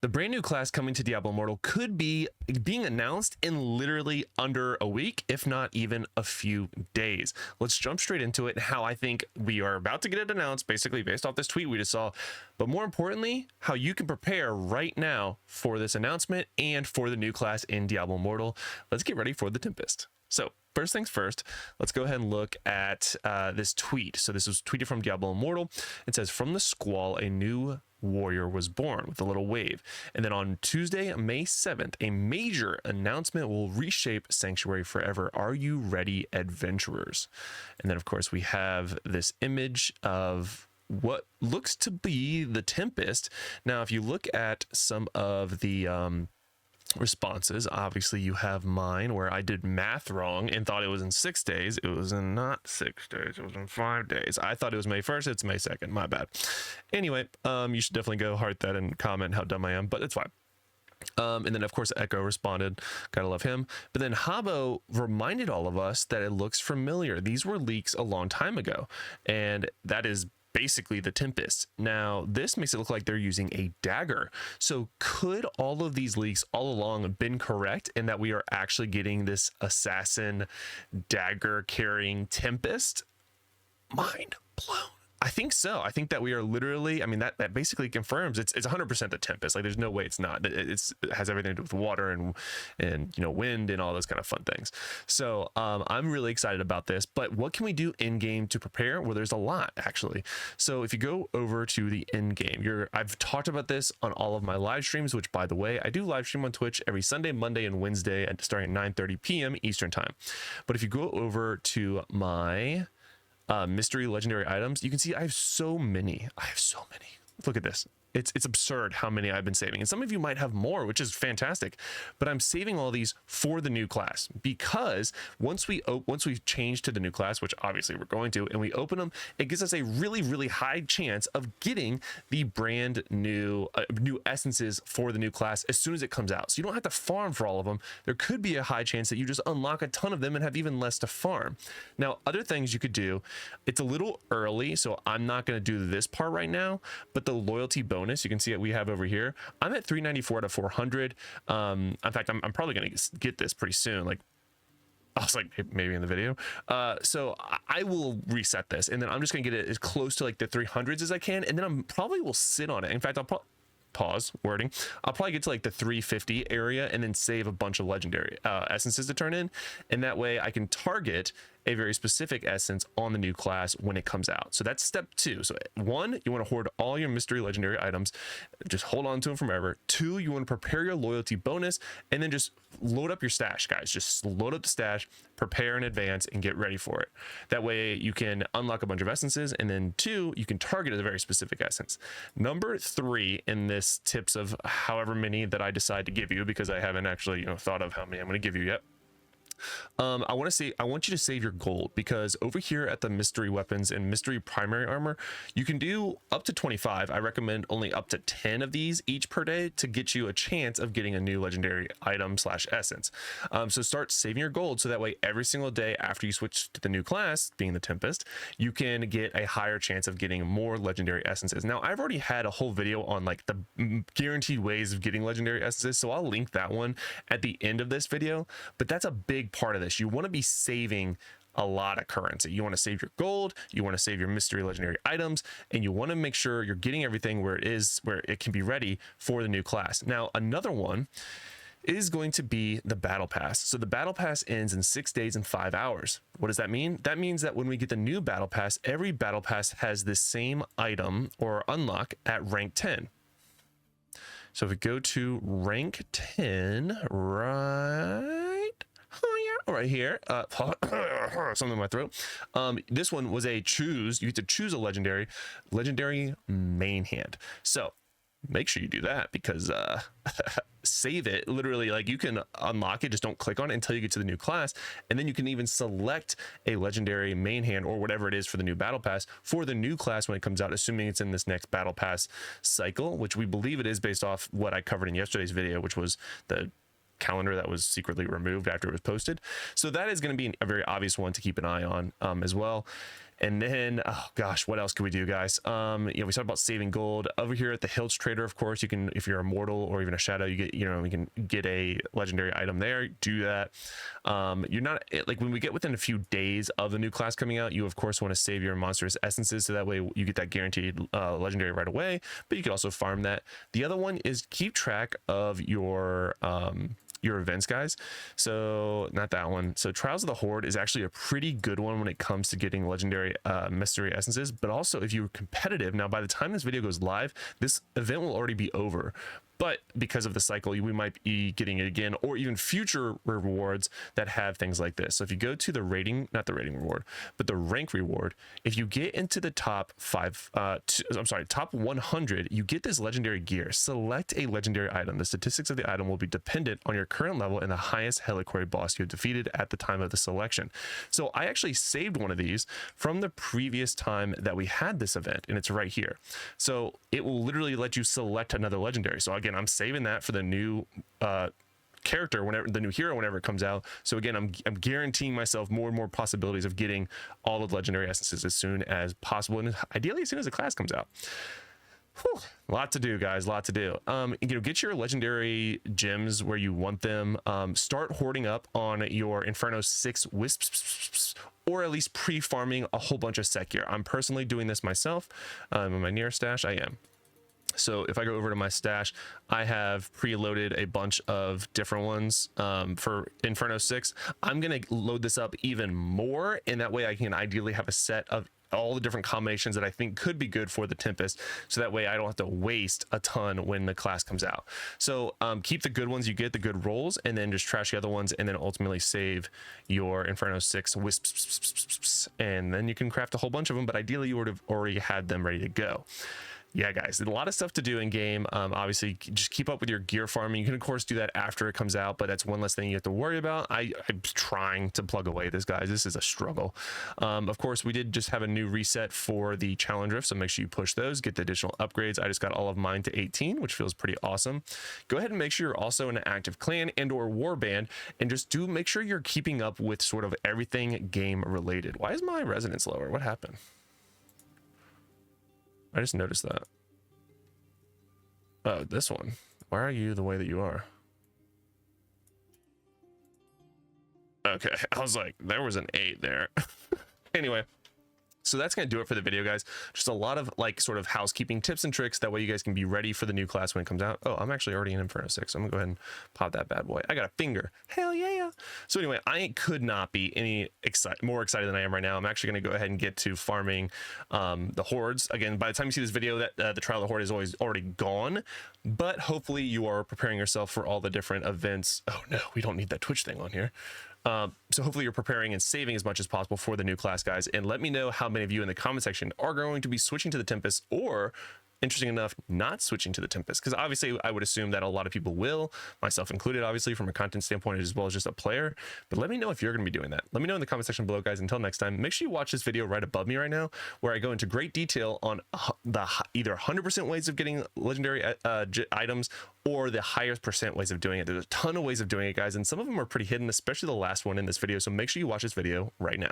The brand new class coming to Diablo Immortal could be being announced in literally under a week, if not even a few days. Let's jump straight into it, how I think we are about to get it announced, basically based off this tweet we just saw, but more importantly, how you can prepare right now for this announcement and for the new class in Diablo Immortal. Let's get ready for the Tempest. So first things first, let's go ahead and look at this tweet. So this was tweeted from Diablo Immortal. It says, "From the squall, a new warrior was born," with a little wave. And then on Tuesday, May 7th, a major announcement will reshape Sanctuary forever. Are you ready, adventurers? And then, of course, we have this image of what looks to be the Tempest. Now, if you look at some of the responses, obviously you have mine where I did math wrong and thought it was in 6 days. It was in not 6 days, it was in 5 days. I thought it was May 1st, it's May 2nd, my bad. Anyway, you should definitely go heart that and comment how dumb I am, but it's fine. And then of course Echo responded, gotta love him. But then Habo reminded all of us that it looks familiar. These were leaks a long time ago, and that is basically the Tempest. Now this makes it look like they're using a dagger. So could all of these leaks all along have been correct, and that we are actually getting this assassin dagger carrying Tempest? Mind blown. I think so. I think that we are literally, I mean, that basically confirms it's 100% the Tempest. Like, there's no way it's not. It has everything to do with water and you know, wind and all those kind of fun things. So I'm really excited about this. But what can we do in game to prepare? Well, there's a lot actually. So if you go over to the in game, I've talked about this on all of my live streams, which by the way, I do live stream on Twitch every Sunday, Monday, and Wednesday starting at 9:30 p.m. Eastern time. But if you go over to my mystery legendary items, you can see I have so many. Look at this. It's absurd how many I've been saving, and some of you might have more, which is fantastic, but I'm saving all these for the new class, because once we change to the new class, which obviously we're going to, and we open them, it gives us a really high chance of getting the brand new new essences for the new class as soon as it comes out. So you don't have to farm for all of them. There could be a high chance that you just unlock a ton of them and have even less to farm. Now, other things you could do, it's a little early, so I'm not going to do this part right now, but the loyalty bonus, you can see it we have over here. I'm at 394 out of 400. In fact, I'm probably going to get this pretty soon. Like, I was like, maybe in the video. So I will reset this, and then I'm just going to get it as close to like the 300s as I can, and then I'm probably will sit on it. In fact, I'll pause wording. I'll probably get to like the 350 area and then save a bunch of legendary essences to turn in, and that way I can target a very specific essence on the new class when it comes out. So that's step 2. So 1, you want to hoard all your mystery legendary items, just hold on to them forever. 2, you want to prepare your loyalty bonus, and then just load up your stash, guys. Just load up the stash, prepare in advance, and get ready for it. That way you can unlock a bunch of essences, and then 2, you can target a very specific essence. Number 3 in this tips of however many that I decide to give you, because I haven't actually thought of how many I'm going to give you yet. I want you to save your gold, because over here at the mystery weapons and mystery primary armor, you can do up to 25. I recommend only up to 10 of these each per day to get you a chance of getting a new legendary item / essence. So start saving your gold, so that way every single day after you switch to the new class, being the Tempest, you can get a higher chance of getting more legendary essences. Now, I've already had a whole video on like the guaranteed ways of getting legendary essences, so I'll link that one at the end of this video, but that's a big part of this. You want to be saving a lot of currency. You want to save your gold, you want to save your mystery legendary items, and you want to make sure you're getting everything where it can be ready for the new class. Now, another one is going to be the battle pass. So the battle pass ends in 6 days and 5 hours. What does that mean? That means that when we get the new battle pass, every battle pass has the same item or unlock at rank 10. So if we go to rank 10, right here, something in my throat. This one was a choose. You get to choose a legendary main hand. So make sure you do that, because save it. Literally, like, you can unlock it, just don't click on it until you get to the new class, and then you can even select a legendary main hand or whatever it is for the new battle pass for the new class when it comes out, assuming it's in this next battle pass cycle, which we believe it is based off what I covered in yesterday's video, which was the calendar that was secretly removed after it was posted. So that is going to be a very obvious one to keep an eye on as well. And then, oh gosh, what else can we do, guys? You know, we talked about saving gold over here at the Hills Trader. Of course, you can, if you're a mortal or even a shadow, you get, you know, we can get a legendary item there. Do that. You're not like, when we get within a few days of the new class coming out, you of course want to save your monstrous essences, so that way you get that guaranteed legendary right away. But you can also farm that. The other one is keep track of your events, guys. So not that one. So Trials of the Horde is actually a pretty good one when it comes to getting legendary mystery essences. But also, if you're competitive, now by the time this video goes live, this event will already be over. But because of the cycle, we might be getting it again, or even future rewards that have things like this. So if you go to the rating, not the rating reward, but the rank reward, if you get into the top top 100, you get this legendary gear. Select a legendary item. The statistics of the item will be dependent on your current level and the highest Heliquary boss you have defeated at the time of the selection. So I actually saved one of these from the previous time that we had this event, and it's right here. So it will literally let you select another legendary. So again, I'm saving that for the new character, whenever the new hero, whenever it comes out. So again, I'm guaranteeing myself more and more possibilities of getting all the legendary essences as soon as possible, and ideally as soon as the class comes out. Whew, lot to do, guys, lot to do. You know, get your legendary gems where you want them. Start hoarding up on your Inferno 6 wisps, or at least pre-farming a whole bunch of set gear. I'm personally doing this myself. In my near stash, I am. So if I go over to my stash, I have preloaded a bunch of different ones for Inferno 6. I'm going to load this up even more, and that way I can ideally have a set of all the different combinations that I think could be good for the Tempest, so that way I don't have to waste a ton when the class comes out. So keep the good ones you get, the good rolls, and then just trash the other ones, and then ultimately save your Inferno 6 wisps, and then you can craft a whole bunch of them, but ideally you would have already had them ready to go. Yeah, guys, a lot of stuff to do in game. Obviously, just keep up with your gear farming. You can, of course, do that after it comes out, but that's one less thing you have to worry about. I'm trying to plug away this, guys. This is a struggle. Of course, we did just have a new reset for the challenge rift, so make sure you push those, get the additional upgrades. I just got all of mine to 18, which feels pretty awesome. Go ahead and make sure you're also in an active clan and or warband, and just make sure you're keeping up with sort of everything game related. Why is my resonance lower? What happened? I just noticed that. Oh, this one. Why are you the way that you are? Okay, I was like, there was an 8 there. Anyway, so that's going to do it for the video, guys. Just a lot of like sort of housekeeping tips and tricks. That way you guys can be ready for the new class when it comes out. Oh, I'm actually already in Inferno 6. So I'm going to go ahead and pop that bad boy. I got a finger. Hell yeah. So anyway, I could not be any more excited than I am right now. I'm actually going to go ahead and get to farming the hordes. Again, by the time you see this video, that the Trial of the Horde is already gone. But hopefully you are preparing yourself for all the different events. Oh no, we don't need that Twitch thing on here. So hopefully you're preparing and saving as much as possible for the new class, guys. And let me know how many of you in the comment section are going to be switching to the Tempest, or interesting enough, not switching to the Tempest, because obviously I would assume that a lot of people will, myself included, obviously, from a content standpoint as well as just a player. But let me know if you're going to be doing that. Let me know in the comment section below, guys. Until next time, make sure you watch this video right above me right now, where I go into great detail on the either 100% ways of getting legendary items, or the highest percent ways of doing it. There's a ton of ways of doing it, guys, and some of them are pretty hidden, especially the last one in this video. So make sure you watch this video right now.